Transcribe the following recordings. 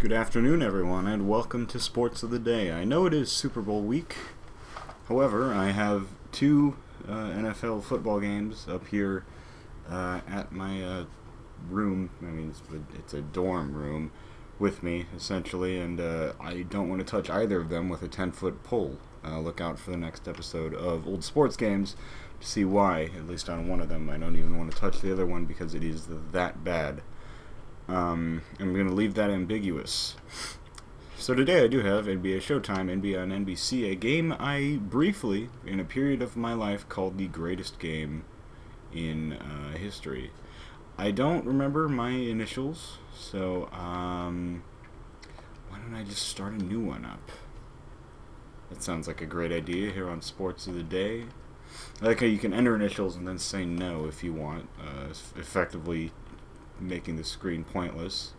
Good afternoon, everyone, and welcome to Sports of the Day. I know it is Super Bowl week. However, I have two NFL football games up here at my room. I mean, it's a dorm room with me, essentially, and I don't want to touch either of them with a 10-foot pole. Look out for the next episode of Old Sports Games to see why, at least on one of them. I don't even want to touch the other one because it is that bad. I'm going to leave that ambiguous. So today I do have NBA Showtime, NBA on NBC, a game I briefly, in a period of my life, called the greatest game in history. I don't remember my initials, so why don't I just start a new one up? That sounds like a great idea here on Sports of the Day. I like how you can enter initials and then say no if you want, effectively making the screen pointless.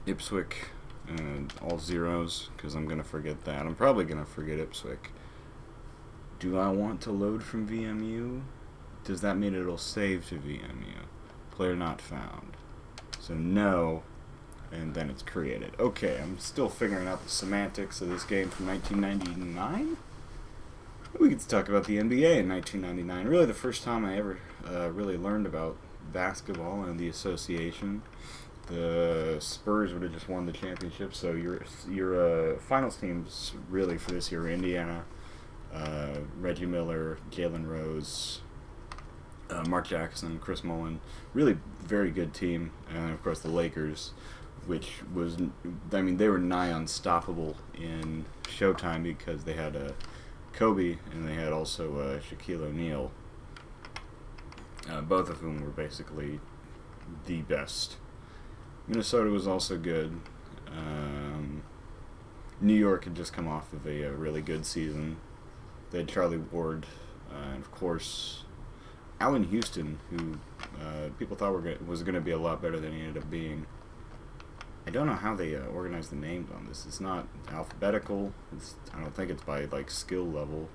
Ipswich, and all zeros, because I'm going to forget that. I'm probably going to forget Ipswich. Do I want to load from VMU? Does that mean it'll save to VMU? Player not found. So no, and then it's created. Okay, I'm still figuring out the semantics of this game from 1999? We get to talk about the NBA in 1999. Really the first time I ever really learned about basketball and the association. The Spurs would have just won the championship, so your finals teams really for this year were Indiana, Reggie Miller, Jalen Rose, Mark Jackson, Chris Mullin. Really very good team. And of course the Lakers, which was, I mean, they were nigh unstoppable in Showtime because they had Kobe, and they had also Shaquille O'Neal, both of whom were basically the best. Minnesota was also good. New York had just come off of a really good season. They had Charlie Ward, and of course Allen Houston, who people thought was going to be a lot better than he ended up being. I don't know how they organize the names on this. It's not alphabetical. I don't think it's by like skill level,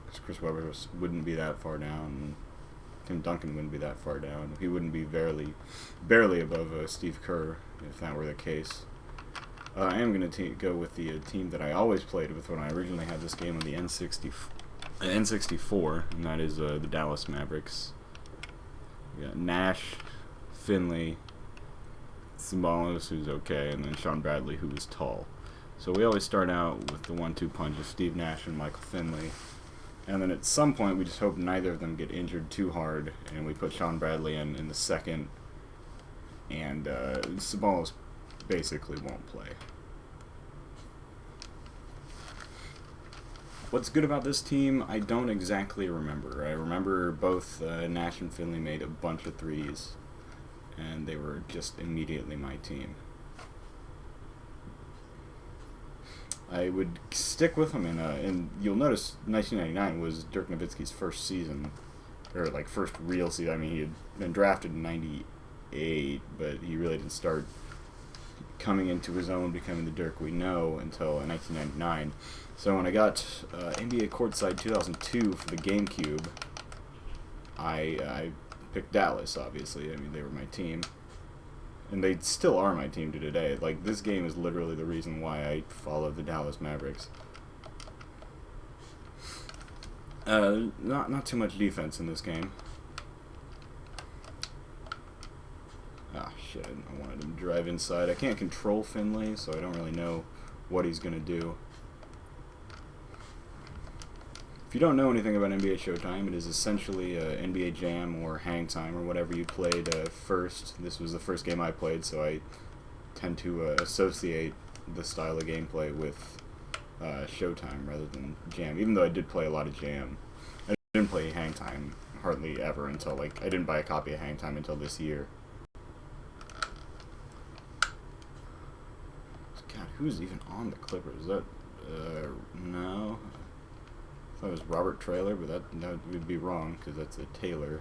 because Chris Webber wouldn't be that far down. Tim Duncan wouldn't be that far down. He wouldn't be barely above Steve Kerr if that were the case. I am going to go with the team that I always played with when I originally had this game on the N64, and that is the Dallas Mavericks. We got Nash, Finley, Sabonis, who's okay, and then Sean Bradley, who was tall. So we always start out with the 1-2 punch of Steve Nash and Michael Finley. And then at some point, we just hope neither of them get injured too hard, and we put Sean Bradley in the second, and Sabonis basically won't play. What's good about this team, I don't exactly remember. I remember both Nash and Finley made a bunch of threes, and they were just immediately my team. I would stick with them, and you'll notice 1999 was Dirk Nowitzki's first season, or like first real season. I mean, he had been drafted in 98, but he really didn't start coming into his own, becoming the Dirk we know, until 1999. So when I got NBA Courtside 2002 for the GameCube, I picked Dallas, obviously. I mean, they were my team. And they still are my team to today. Like, this game is literally the reason why I follow the Dallas Mavericks. Not too much defense in this game. Ah, shit. I wanted him to drive inside. I can't control Finley, so I don't really know what he's going to do. If you don't know anything about NBA Showtime, it is essentially NBA Jam or Hang Time or whatever you played first. This was the first game I played, so I tend to associate the style of gameplay with Showtime rather than Jam, even though I did play a lot of Jam. I didn't play Hang Time hardly ever until, like, I didn't buy a copy of Hang Time until this year. God, who's even on the Clippers? Is that, no. I thought it was Robert Traylor, but that would be wrong, because that's a Taylor.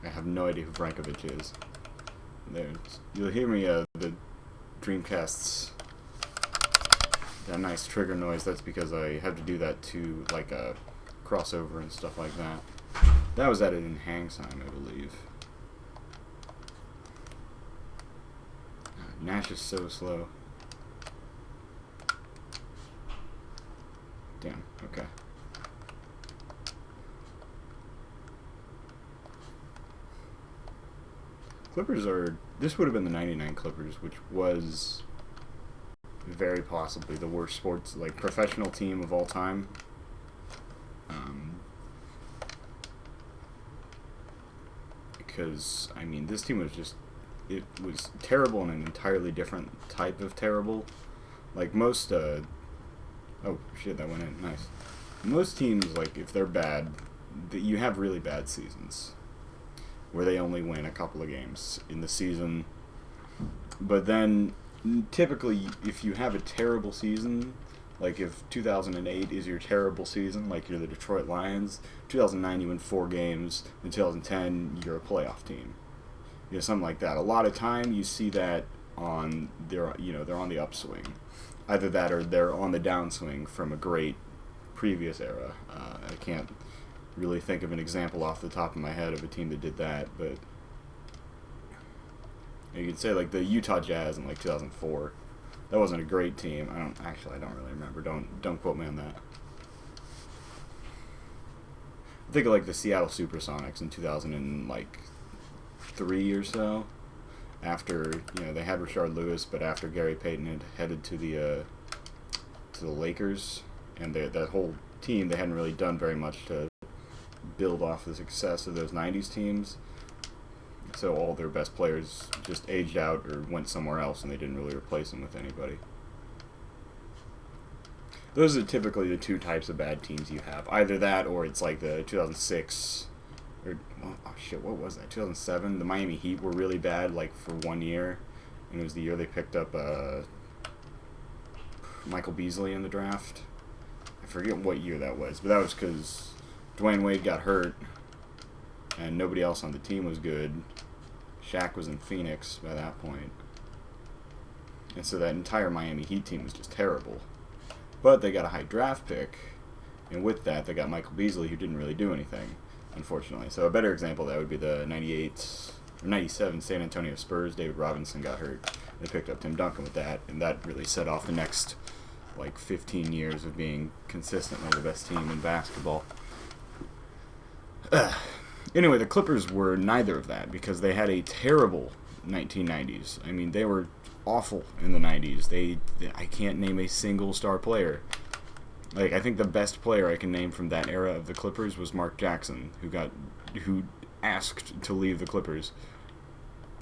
I have no idea who Brankovic is. There, you'll hear me, the Dreamcast's that nice trigger noise. That's because I have to do that to, like, a crossover and stuff like that. That was added in hang time, I believe. Nash is so slow. Damn, okay. Clippers are... This would have been the 99 Clippers, which was very possibly the worst sports, like, professional team of all time. Because, I mean, this team was just... It was terrible in an entirely different type of terrible. Like, most, oh, shit, that went in. Nice. Most teams, like, if they're bad, you have really bad seasons where they only win a couple of games in the season. But then, typically, if you have a terrible season, like if 2008 is your terrible season, like you're the Detroit Lions, 2009 you win 4 games, in 2010 you're a playoff team. You know, something like that. A lot of time you see that on they're on the upswing. Either that or they're on the downswing from a great previous era. I can't really think of an example off the top of my head of a team that did that, but you could say like the Utah Jazz in like 2004. That wasn't a great team. I don't really remember. Don't quote me on that. I think of like the Seattle SuperSonics in 2003 or so. After they had Rashard Lewis, but after Gary Payton had headed to the Lakers, and that whole team, they hadn't really done very much to build off the success of those '90s teams. So all their best players just aged out or went somewhere else, and they didn't really replace them with anybody. Those are typically the two types of bad teams you have. Either that, or it's like the 2006, or oh shit, what was that? 2007. The Miami Heat were really bad, like for 1 year, and it was the year they picked up Michael Beasley in the draft. I forget what year that was, but that was because Dwayne Wade got hurt, and nobody else on the team was good. Shaq was in Phoenix by that point. And so that entire Miami Heat team was just terrible. But they got a high draft pick, and with that they got Michael Beasley, who didn't really do anything, unfortunately. So a better example of that would be the 98 or 97 San Antonio Spurs. David Robinson got hurt. They picked up Tim Duncan with that, and that really set off the next like 15 years of being consistently the best team in basketball. Anyway, the Clippers were neither of that because they had a terrible 1990s. I mean, they were awful in the 90s. I can't name a single star player. Like, I think the best player I can name from that era of the Clippers was Mark Jackson, who asked to leave the Clippers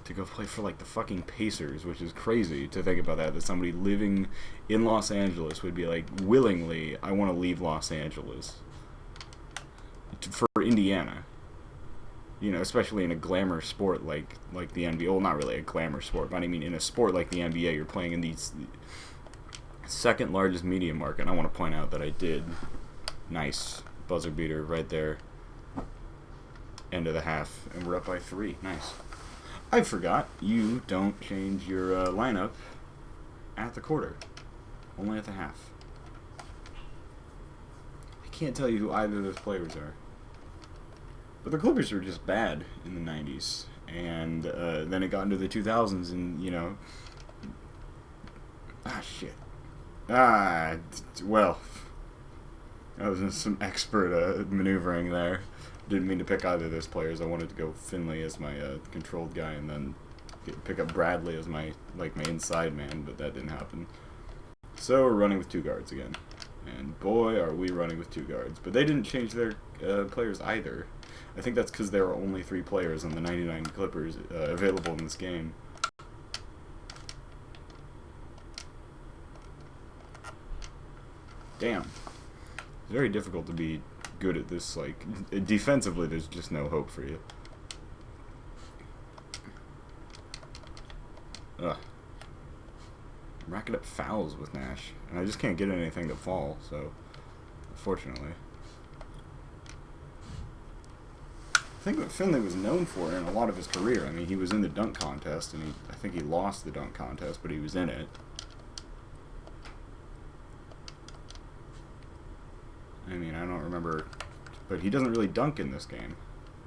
to go play for like the fucking Pacers, which is crazy to think about that somebody living in Los Angeles would be like, willingly, I want to leave Los Angeles for Indiana. Especially in a glamour sport like the NBA. Well, not really a glamour sport, but I mean in a sport like the NBA, you're playing in the second largest media market. And I want to point out that I did. Nice. Buzzer beater right there. End of the half. And we're up by 3. Nice. I forgot, you don't change your lineup at the quarter. Only at the half. I can't tell you who either of those players are. But the Clippers were just bad in the 90s. And then it got into the 2000s and, shit. Well, that was some expert maneuvering there. Didn't mean to pick either of those players. I wanted to go Finley as my controlled guy and then pick up Bradley as my inside man, but that didn't happen. So we're running with 2 guards again. And boy, are we running with 2 guards. But they didn't change their players either. I think that's because there were only 3 players on the 99 Clippers available in this game. Damn. It's very difficult to be good at this, like, defensively there's just no hope for you. Ugh. I'm racking up fouls with Nash, and I just can't get anything to fall, so, fortunately. I think what Finley was known for in a lot of his career, I mean, he was in the dunk contest, and I think he lost the dunk contest, but he was in it. I mean, I don't remember, but he doesn't really dunk in this game.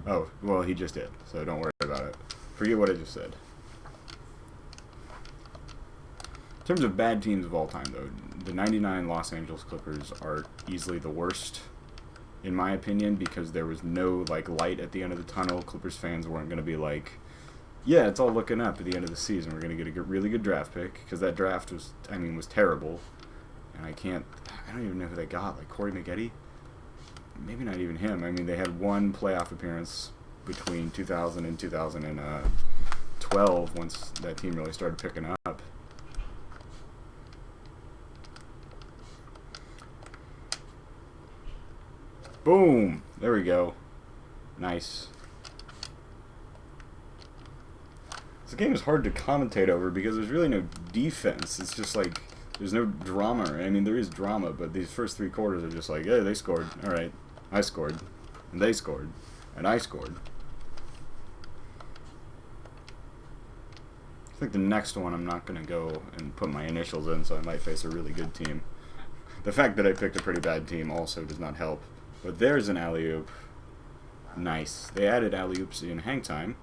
Oh, well, he just did, so don't worry about it. Forget what I just said. In terms of bad teams of all time, though, the 99 Los Angeles Clippers are easily the worst, in my opinion, because there was no like light at the end of the tunnel. Clippers fans weren't going to be like, yeah, it's all looking up at the end of the season. We're going to get a really good draft pick, because that draft was terrible. And I don't even know who they got, like Corey Maggette? Maybe not even him. I mean, they had one playoff appearance between 2000 and 2012 once that team really started picking up. Boom! There we go. Nice. This game is hard to commentate over because there's really no defense. It's just like, there's no drama. I mean, there is drama, but these first 3 quarters are just like, hey, they scored. Alright, I scored. And they scored. And I scored. I think the next one I'm not going to go and put my initials in, so I might face a really good team. The fact that I picked a pretty bad team also does not help. But there's an alley-oop. Nice. They added alley-oops in hang time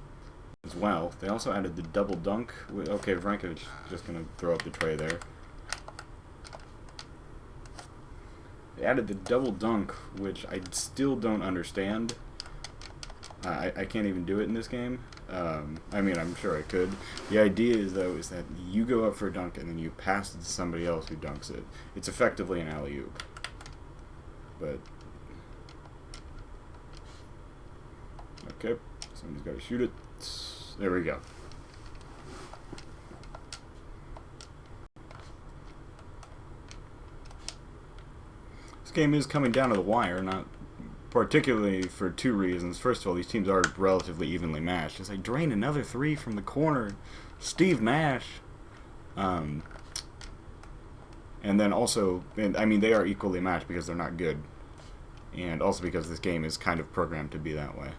as well. They also added the double dunk. Okay, Vrankovic just going to throw up the tray there. They added the double dunk, which I still don't understand. I can't even do it in this game. I mean, I'm sure I could. The idea is, though, is that you go up for a dunk and then you pass it to somebody else who dunks it. It's effectively an alley-oop. But okay, somebody's got to shoot it. There we go. This game is coming down to the wire, not particularly for 2 reasons. First of all, these teams are relatively evenly matched. As I drain another 3 from the corner, Steve Nash. And then also, I mean, they are equally matched because they're not good. And also because this game is kind of programmed to be that way.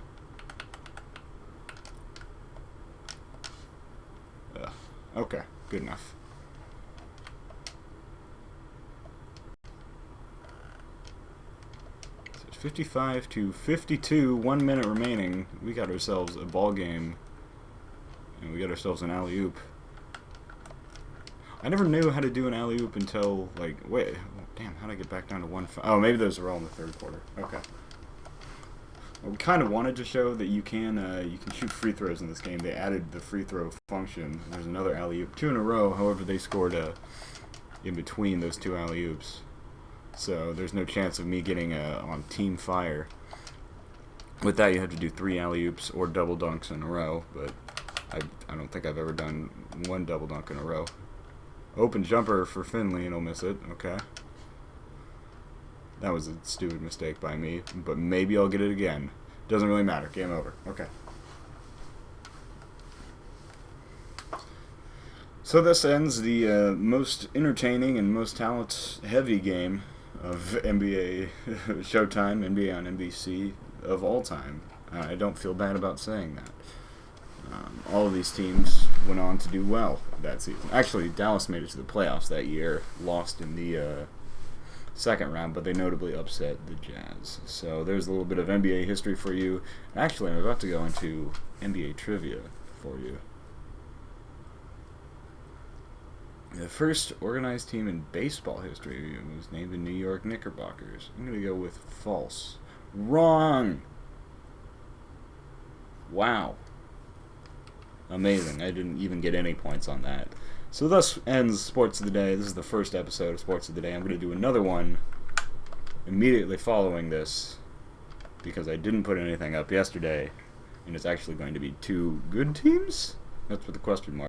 Okay, good enough. So it's 55-52, 1 minute remaining. We got ourselves a ball game, and we got ourselves an alley-oop. I never knew how to do an alley-oop until, like, wait, damn, how'd I get back down to 1? Oh, maybe those were all in the 3rd quarter. Okay. We kind of wanted to show that you can shoot free throws in this game. They added the free throw function. There's another alley-oop, 2 in a row. However, they scored in between those 2 alley-oops, so there's no chance of me getting on team fire. With that, you have to do 3 alley-oops or double dunks in a row. But I don't think I've ever done 1 double dunk in a row. Open jumper for Finley, and he'll miss it. Okay. That was a stupid mistake by me, but maybe I'll get it again. Doesn't really matter. Game over. Okay. So this ends the most entertaining and most talent-heavy game of NBA Showtime, NBA on NBC of all time. I don't feel bad about saying that. All of these teams went on to do well that season. Actually, Dallas made it to the playoffs that year, lost in the 2nd round, but they notably upset the Jazz. So there's a little bit of NBA history for you. Actually, I'm about to go into NBA trivia for you. The first organized team in baseball history was named the New York Knickerbockers. I'm going to go with false. Wrong! Wow. Amazing. I didn't even get any points on that. So thus ends Sports of the Day. This is the first episode of Sports of the Day. I'm going to do another one immediately following this because I didn't put anything up yesterday, and it's actually going to be 2 good teams? That's with the question mark.